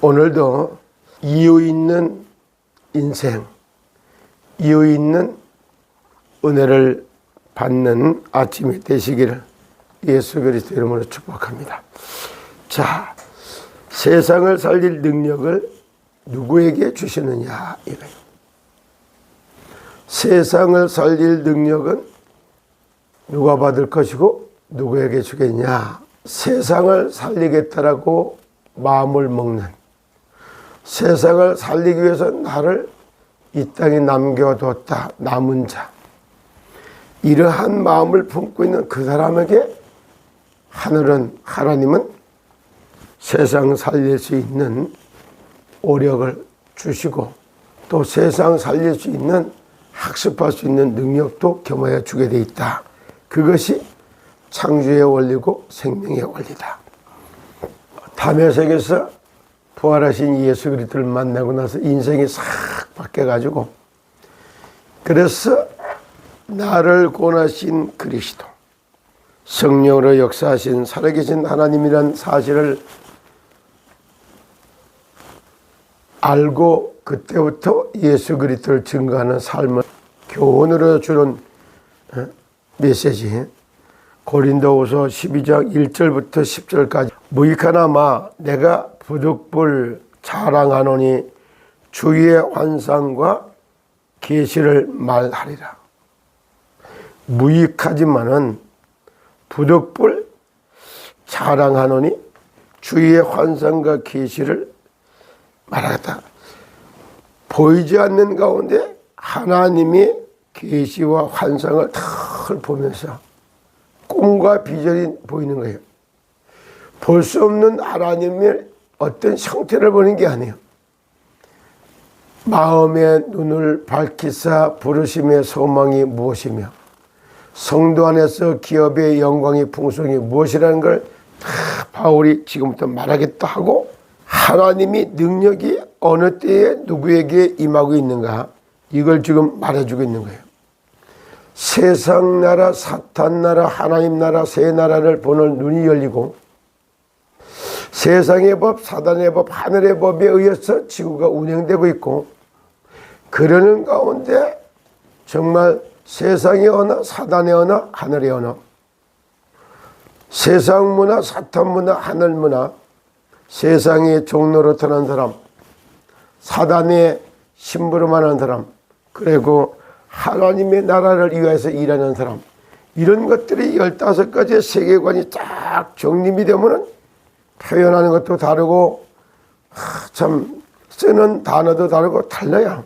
오늘도 이유 있는 인생, 이유 있는 은혜를 받는 아침이 되시기를 예수 그리스도 이름으로 축복합니다. 자, 세상을 살릴 능력을 누구에게 주시느냐 이거예요. 세상을 살릴 능력은 누가 받을 것이고 누구에게 주겠냐. 세상을 살리겠다라고 마음을 먹는, 세상을 살리기 위해서 나를 이 땅에 남겨뒀다 남은 자, 이러한 마음을 품고 있는 그 사람에게 하나님은 세상 살릴 수 있는 오력을 주시고 또 세상 살릴 수 있는 학습할 수 있는 능력도 겸하여 주게 돼 있다. 그것이 창조의 원리고 생명의 원리다. 담에색에서 부활하신 예수 그리스도를 만나고 나서 인생이 싹 바뀌어가지고, 그래서 나를 구원하신 그리스도, 성령으로 역사하신 살아계신 하나님이란 사실을 알고 그때부터 예수 그리스도를 증거하는 삶을 교훈으로 주는 메시지. 고린도후서 12장 1절부터 10절까지 무익하나마 내가 부득불 자랑하노니 주의 환상과 계시를 말하리라. 무익하지만은 부득불 자랑하노니 주의 환상과 계시를 말하겠다. 보이지 않는 가운데 하나님의 계시와 환상을 다 보면서 꿈과 비전이 보이는 거예요. 볼 수 없는 하나님의 어떤 형태를 보는 게 아니에요. 마음의 눈을 밝히사 부르심의 소망이 무엇이며 성도 안에서 기업의 영광의 풍성이 무엇이라는 걸 다 바울이 지금부터 말하겠다 하고, 하나님이 능력이 어느 때에 누구에게 임하고 있는가 이걸 지금 말해주고 있는 거예요. 세상 나라, 사탄 나라, 하나님 나라, 세 나라를 보는 눈이 열리고 세상의 법, 사단의 법, 하늘의 법에 의해서 지구가 운행되고 있고, 그러는 가운데 정말 세상의 언어, 사단의 언어, 하늘의 언어, 세상 문화, 사탄 문화, 하늘 문화, 세상의 종로로 타는 사람, 사단의 심부름하는 사람, 그리고 하나님의 나라를 위해서 일하는 사람, 이런 것들이 15가지의 세계관이 딱 정립이 되면은 표현하는 것도 다르고 참 쓰는 단어도 다르고 달라요.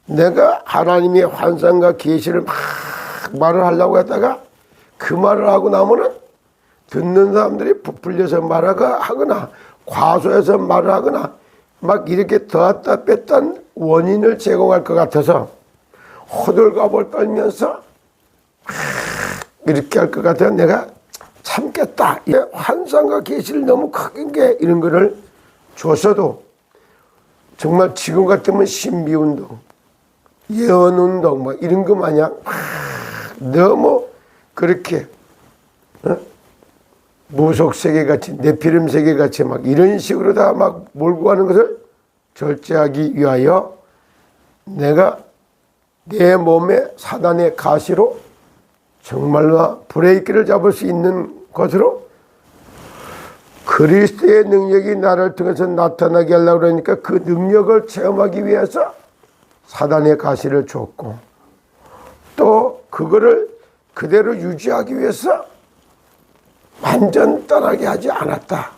내가 하나님의 환상과 계시를 막 말을 하려고 했다가 그 말을 하고 나면은 듣는 사람들이 부풀려서 말하거나 과소해서 말을 하거나 막 이렇게 더했다 뺐다 원인을 제공할 것 같아서 호들갑을 떨면서 이렇게 할 것 같아요. 내가 참겠다. 환상과 계시를 너무 큰 게 이런 거를 줬어도 정말 지금 같으면 신비운동, 예언운동 뭐 이런 거 마냥 너무 그렇게 무속세계같이 네피림세계같이 막 이런 식으로 다 막 몰고 가는 것을 절제하기 위하여 내가 내 몸에 사단의 가시로 정말로 브레이크를 잡을 수 있는 것으로 그리스도의 능력이 나를 통해서 나타나게 하려고 그러니까 그 능력을 체험하기 위해서 사단의 가시를 줬고, 또 그거를 그대로 유지하기 위해서 완전 떠나게 하지 않았다.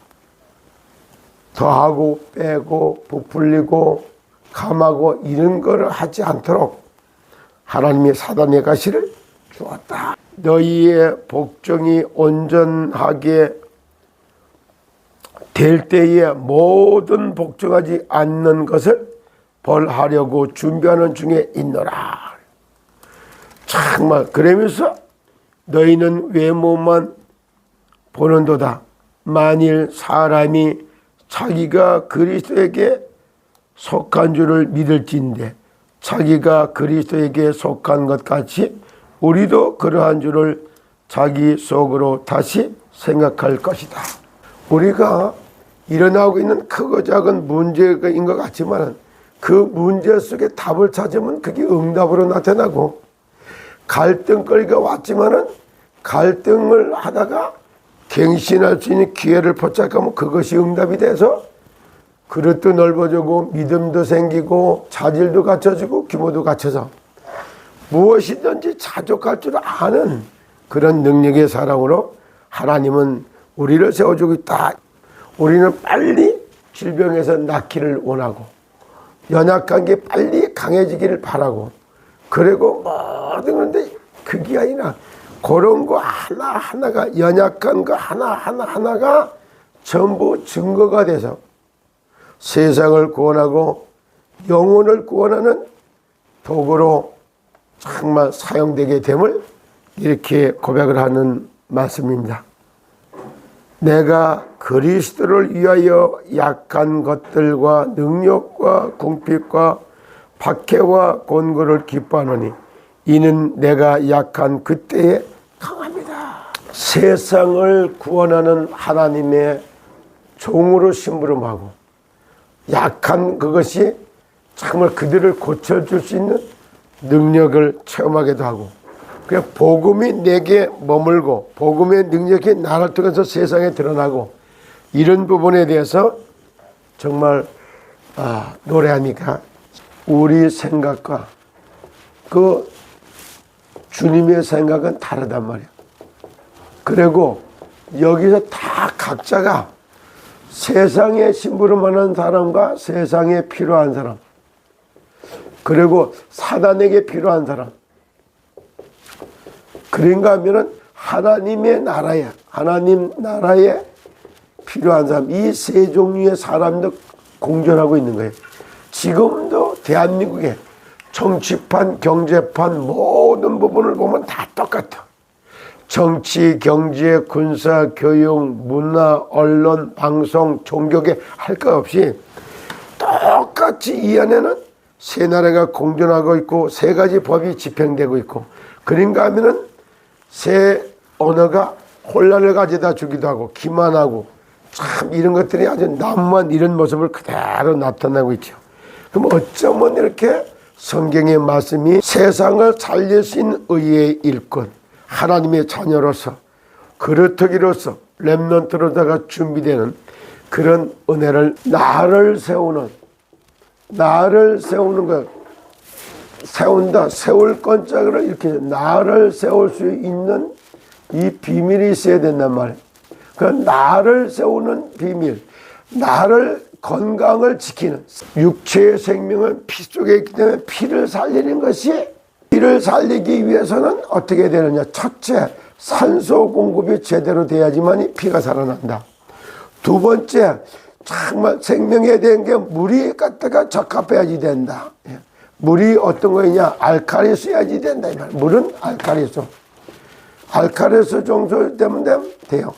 더하고 빼고 부풀리고 감하고 이런 거를 하지 않도록 하나님의 사단의 가시를 주었다. 너희의 복종이 온전하게 될 때에 모든 복종하지 않는 것을 벌하려고 준비하는 중에 있노라. 정말 그러면서 너희는 외모만 보는도다. 만일 사람이 자기가 그리스도에게 속한 줄을 믿을진대 자기가 그리스도에게 속한 것 같이 우리도 그러한 줄을 자기 속으로 다시 생각할 것이다. 우리가 일어나고 있는 크고 작은 문제인 것 같지만 그 문제 속에 답을 찾으면 그게 응답으로 나타나고, 갈등거리가 왔지만은 갈등을 하다가 갱신할 수 있는 기회를 포착하면 그것이 응답이 돼서 그릇도 넓어지고 믿음도 생기고 자질도 갖춰지고 규모도 갖춰서 무엇이든지 자족할 줄 아는 그런 능력의 사랑으로 하나님은 우리를 세워주고 있다. 우리는 빨리 질병에서 낫기를 원하고 연약한 게 빨리 강해지기를 바라고, 그리고 모든 건데 그게 아니라 그런 거 하나하나가, 연약한 거 하나하나가 전부 증거가 돼서 세상을 구원하고 영혼을 구원하는 도구로 정말 사용되게 됨을 이렇게 고백을 하는 말씀입니다. 내가 그리스도를 위하여 약한 것들과 능력과 궁핍과 박해와 곤고를 기뻐하노니 이는 내가 약한 그때에 강합니다. 세상을 구원하는 하나님의 종으로 심부름하고 약한 그것이 정말 그들을 고쳐줄 수 있는 능력을 체험하기도 하고, 그냥 복음이 내게 머물고 복음의 능력이 나를 통해서 세상에 드러나고, 이런 부분에 대해서 정말 노래하니까 우리 생각과 그 주님의 생각은 다르단 말이야. 그리고 여기서 다 각자가 세상에 심부름하는 사람과 세상에 필요한 사람, 그리고 사단에게 필요한 사람, 그런가 하면은 하나님의 나라에, 하나님 나라에 필요한 사람, 이 세 종류의 사람도 공존하고 있는 거예요. 지금도 대한민국에 정치판, 경제판 모든 부분을 보면 다 똑같아. 정치, 경제, 군사, 교육, 문화, 언론, 방송, 종교계 할 것 없이 똑같이 이 안에는 세 나라가 공존하고 있고 세 가지 법이 집행되고 있고, 그런가 하면은 세 언어가 혼란을 가져다 주기도 하고 기만하고, 참 이런 것들이 아주 난무한 이런 모습을 그대로 나타나고 있죠. 그럼 어쩌면 이렇게 성경의 말씀이 세상을 살릴 수 있는 의의 일꾼, 하나님의 자녀로서 그릇터기로서 렘넌트로다가 준비되는 그런 은혜를, 나를 세우는 것, 세운다, 세울 건짝으로 이렇게 나를 세울 수 있는 이 비밀이 있어야 된단 말이에요. 그 나를 세우는 비밀, 나를 건강을 지키는, 육체의 생명은 피 속에 있기 때문에 피를 살리는 것이, 피를 살리기 위해서는 어떻게 되느냐. 첫째, 산소 공급이 제대로 돼야지만 피가 살아난다. 두 번째, 정말 생명에 대한 게 물이 갖다가 적합해야지 된다. 물이 어떤 거냐, 알칼리수야지 된다. 물은 알칼리수. 알칼리수 정도 되면 돼요.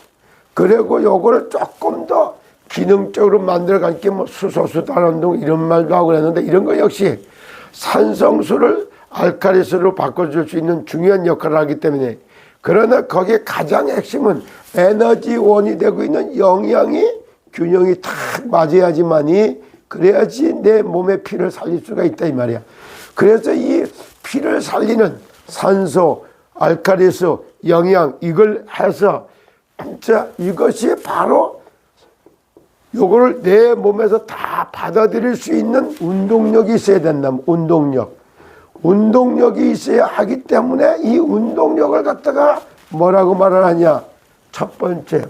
그리고 요거를 조금 더 기능적으로 만들어가니까 뭐 수소수 단운동 이런 말도 하고 그랬는데, 이런 거 역시 산성수를 알칼리수로 바꿔줄 수 있는 중요한 역할을 하기 때문에, 그러나 거기에 가장 핵심은 에너지원이 되고 있는 영양이 균형이 딱 맞아야지만이, 그래야지 내 몸의 피를 살릴 수가 있다 이 말이야. 그래서 이 피를 살리는 산소, 알칼리수, 영양, 이걸 해서 진짜 이것이 바로 요거를 내 몸에서 다 받아들일 수 있는 운동력이 있어야 된다. 운동력이 있어야 하기 때문에 이 운동력을 갖다가 뭐라고 말을 하냐. 첫 번째,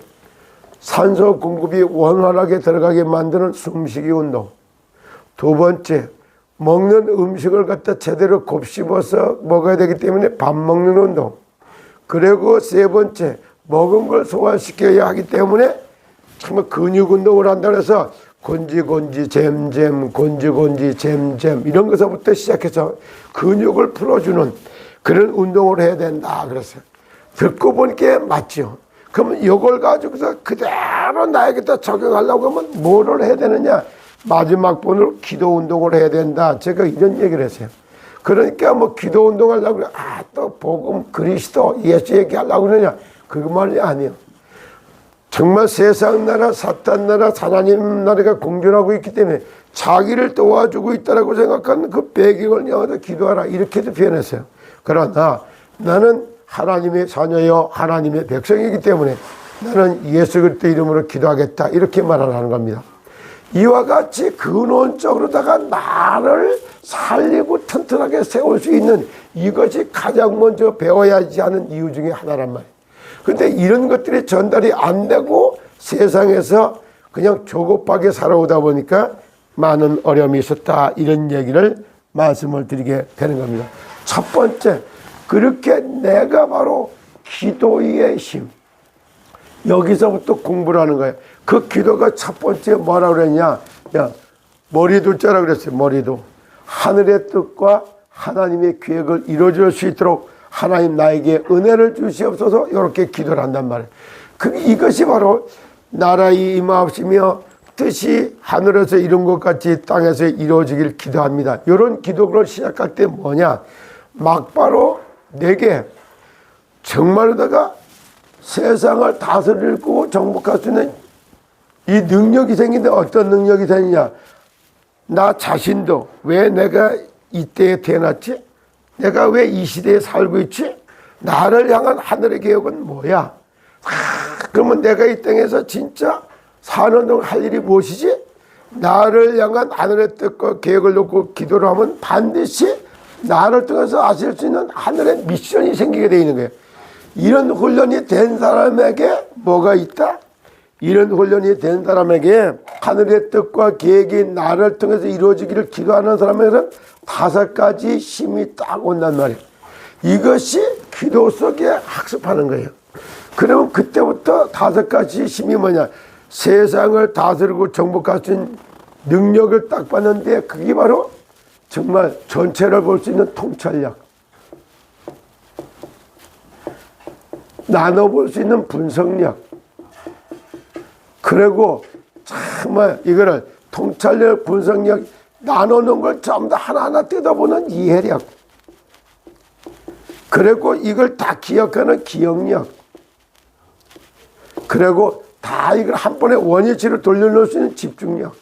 산소 공급이 원활하게 들어가게 만드는 숨쉬기 운동. 두 번째, 먹는 음식을 갖다 제대로 곱씹어서 먹어야 되기 때문에 밥 먹는 운동. 그리고 세 번째, 먹은 걸 소화시켜야 하기 때문에 정말 근육 운동을 한다고 해서 곤지곤지 잼잼, 곤지곤지 잼잼 이런 것부터 시작해서 근육을 풀어주는 그런 운동을 해야 된다 그랬어요. 듣고 보니까 맞죠. 그러면 이걸 가지고서 그대로 나에게다 적용하려고 하면 뭐를 해야 되느냐. 마지막 번으로 기도 운동을 해야 된다. 제가 이런 얘기를 했어요. 그러니까 뭐 기도 운동 하려고 그래. 또 복음, 그리스도, 예수 얘기하려고 그러냐. 그 말이 아니에요. 정말 세상 나라, 사탄 나라, 하나님 나라가 공존하고 있기 때문에 자기를 도와주고 있다고 생각하는 그 배경을 향해서 기도하라, 이렇게도 표현했어요. 그러나 나는 하나님의 자녀요 하나님의 백성이기 때문에 나는 예수 그리스도 이름으로 기도하겠다, 이렇게 말하는 겁니다. 이와 같이 근원적으로다가 나를 살리고 튼튼하게 세울 수 있는 이것이 가장 먼저 배워야 하는 이유 중에 하나란 말이에요. 근데 이런 것들이 전달이 안 되고 세상에서 그냥 조급하게 살아오다 보니까 많은 어려움이 있었다, 이런 얘기를 말씀을 드리게 되는 겁니다. 첫 번째, 그렇게 내가 바로 기도의 힘, 여기서부터 공부를 하는 거예요. 그 기도가 첫 번째 뭐라고 그랬냐, 머리도 짜라 그랬어요. 머리도 하늘의 뜻과 하나님의 계획을 이루어질 수 있도록 하나님 나에게 은혜를 주시옵소서, 이렇게 기도를 한단 말이에요. 이것이 바로 나라의 임하옵시며 뜻이 하늘에서 이룬 것 같이 땅에서 이루어지길 기도합니다. 이런 기도를 시작할 때 뭐냐, 막바로 내게 정말로다가 세상을 다스리고 정복할 수 있는 이 능력이 생긴데, 어떤 능력이 생기냐, 나 자신도 왜 내가 이때에 태어났지? 내가 왜 이 시대에 살고 있지? 나를 향한 하늘의 계획은 뭐야? 그러면 내가 이 땅에서 진짜 사는 동안 할 일이 무엇이지? 나를 향한 하늘의 뜻과 계획을 놓고 기도를 하면 반드시 나를 통해서 아실 수 있는 하늘의 미션이 생기게 되어 있는 거예요. 이런 훈련이 된 사람에게 뭐가 있다? 이런 훈련이 된 사람에게 하늘의 뜻과 계획이 나를 통해서 이루어지기를 기도하는 사람에게는 5가지 힘이 딱 온단 말이에요. 이것이 기도 속에 학습하는 거예요. 그러면 그때부터 5가지 힘이 뭐냐, 세상을 다스리고 정복할 수 있는 능력을 딱 받는데, 그게 바로 정말 전체를 볼 수 있는 통찰력, 나눠볼 수 있는 분석력, 그리고 정말 이거를 통찰력, 분석력, 나누는 걸 전부 다 하나하나 뜯어보는 이해력, 그리고 이걸 다 기억하는 기억력, 그리고 다 이걸 한 번에 원위치로 돌려놓을 수 있는 집중력,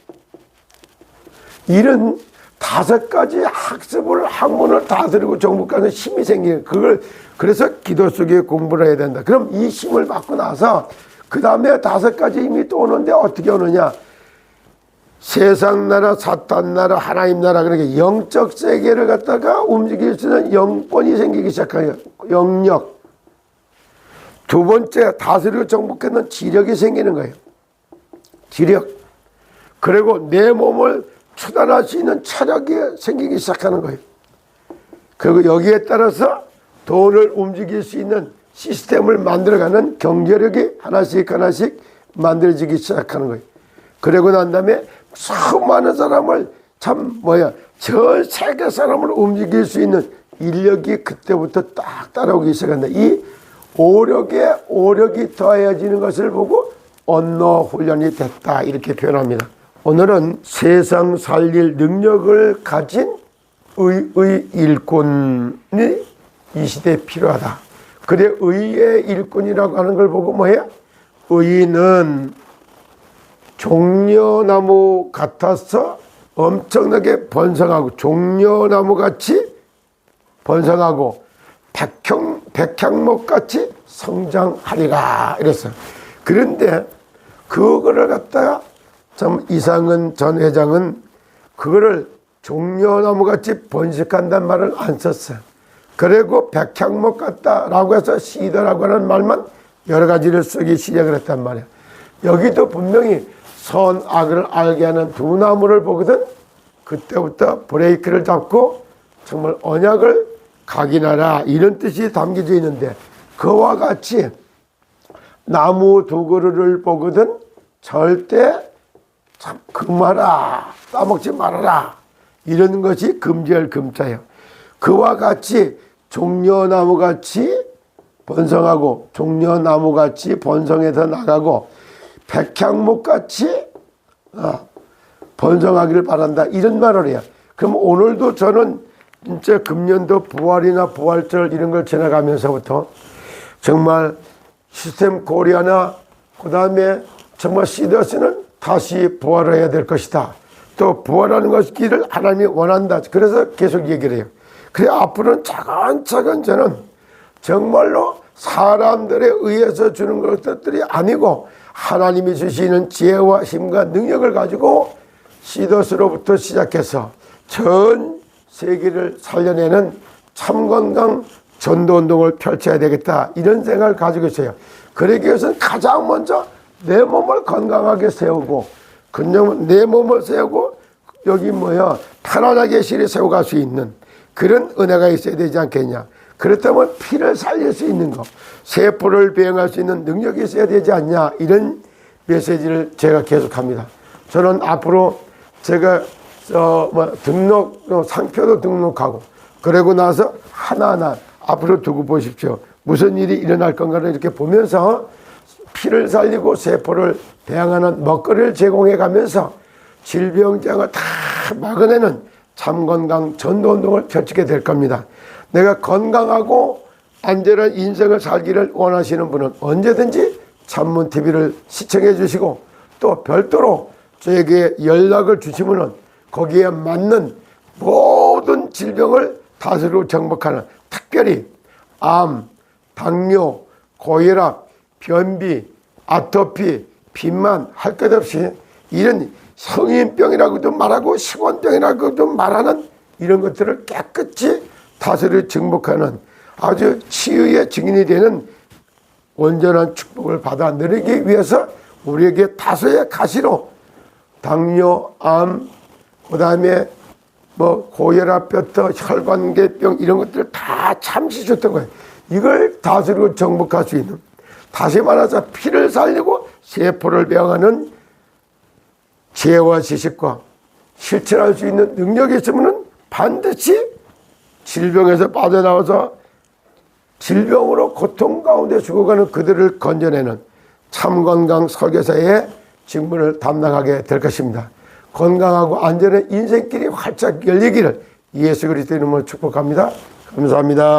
이런 5가지 학습을, 학문을 다스리고 정복하는 힘이 생기는, 그걸 그래서 기도 속에 공부를 해야 된다. 그럼 이 힘을 받고 나서 그 다음에 5가지 힘이 또 오는데 어떻게 오느냐, 세상 나라, 사탄 나라, 하나님 나라, 그러니까 영적 세계를 갖다가 움직일 수 있는 영권이 생기기 시작해요. 영력. 두 번째, 다스리고 정복하는 지력이 생기는 거예요. 지력. 그리고 내 몸을 추단할 수 있는 체력이 생기기 시작하는 거예요. 그리고 여기에 따라서 돈을 움직일 수 있는 시스템을 만들어가는 경제력이 하나씩 하나씩 만들어지기 시작하는 거예요. 그러고 난 다음에 수많은 사람을 전 세계 사람을 움직일 수 있는 인력이 그때부터 딱 따라오기 시작한다. 이 오력이 더해지는 것을 보고 언어 훈련이 됐다, 이렇게 표현합니다. 오늘은 세상 살릴 능력을 가진 의의 일꾼이 이 시대에 필요하다. 그래, 의의 일꾼이라고 하는 걸 보고 뭐예요? 의는 종려나무 같아서 엄청나게 번성하고, 종려나무같이 번성하고 백향목같이 성장하리라, 이랬어요. 그런데 그거를 갖다가 참 이상은 전 회장은 그거를 종려나무같이 번식한다는 말을 안 썼어요. 그리고 백향목 같다라고 해서 시더라고 하는 말만 여러 가지를 쓰기 시작을 했단 말이에요. 여기도 분명히 선악을 알게 하는 두 나무를 보거든, 그때부터 브레이크를 잡고 정말 언약을 각인하라, 이런 뜻이 담겨져 있는데, 그와 같이 나무 두 그루를 보거든 절대 참 금하라, 따먹지 말아라, 이런 것이 금지할 금자예요. 그와 같이 종려나무같이 번성하고, 종려나무같이 번성해서 나가고, 백향목같이 번성하기를 바란다, 이런 말을 해요. 그럼 오늘도 저는 진짜 금년도 부활이나 부활절 이런 걸 지나가면서부터 정말 시스템 코리아나 그 다음에 정말 시더스는 다시 부활해야 될 것이다. 또 부활하는 것기를 하나님이 원한다. 그래서 계속 얘기를 해요. 그래 앞으로는 차근차근 저는 정말로 사람들에 의해서 주는 것들이 아니고 하나님이 주시는 지혜와 힘과 능력을 가지고 시더스로부터 시작해서 전 세계를 살려내는 참건강 전도운동을 펼쳐야 되겠다, 이런 생각을 가지고 있어요. 그러기 위해서는 가장 먼저 내 몸을 건강하게 세우고, 내 몸을 세우고 여기 편안하게 실에 세워갈 수 있는 그런 은혜가 있어야 되지 않겠냐. 그렇다면 피를 살릴 수 있는 것, 세포를 배양할 수 있는 능력이 있어야 되지 않냐, 이런 메시지를 제가 계속합니다. 저는 앞으로 제가 상표도 등록하고, 그러고 나서 하나하나 앞으로 두고 보십시오. 무슨 일이 일어날 건가를 이렇게 보면서 피를 살리고 세포를 배양하는 먹거리를 제공해 가면서 질병장을 다 막아내는 참건강 전도운동을 펼치게 될 겁니다. 내가 건강하고 안전한 인생을 살기를 원하시는 분은 언제든지 찬문TV를 시청해 주시고, 또 별도로 저에게 연락을 주시면 거기에 맞는 모든 질병을 다스리고 정복하는, 특별히 암, 당뇨, 고혈압, 변비, 아토피, 비만 할 것 없이 이런 성인병이라고도 말하고 식원병이라고도 말하는 이런 것들을 깨끗이 다스리고 정복하는 아주 치유의 증인이 되는 온전한 축복을 받아 누리기 위해서 우리에게 다소의 가시로 당뇨, 암, 그 다음에 고혈압부터 혈관계병 이런 것들을 다 참시 줬던 거예요. 이걸 다스리고 정복할 수 있는, 다시 말해서 피를 살리고 세포를 배양하는 지혜와 지식과 실천할 수 있는 능력이 있으면 반드시 질병에서 빠져나와서 질병으로 고통 가운데 죽어가는 그들을 건져내는 참건강 설교사의 직무를 담당하게 될 것입니다. 건강하고 안전한 인생길이 활짝 열리기를 예수 그리스도 이름으로 축복합니다. 감사합니다.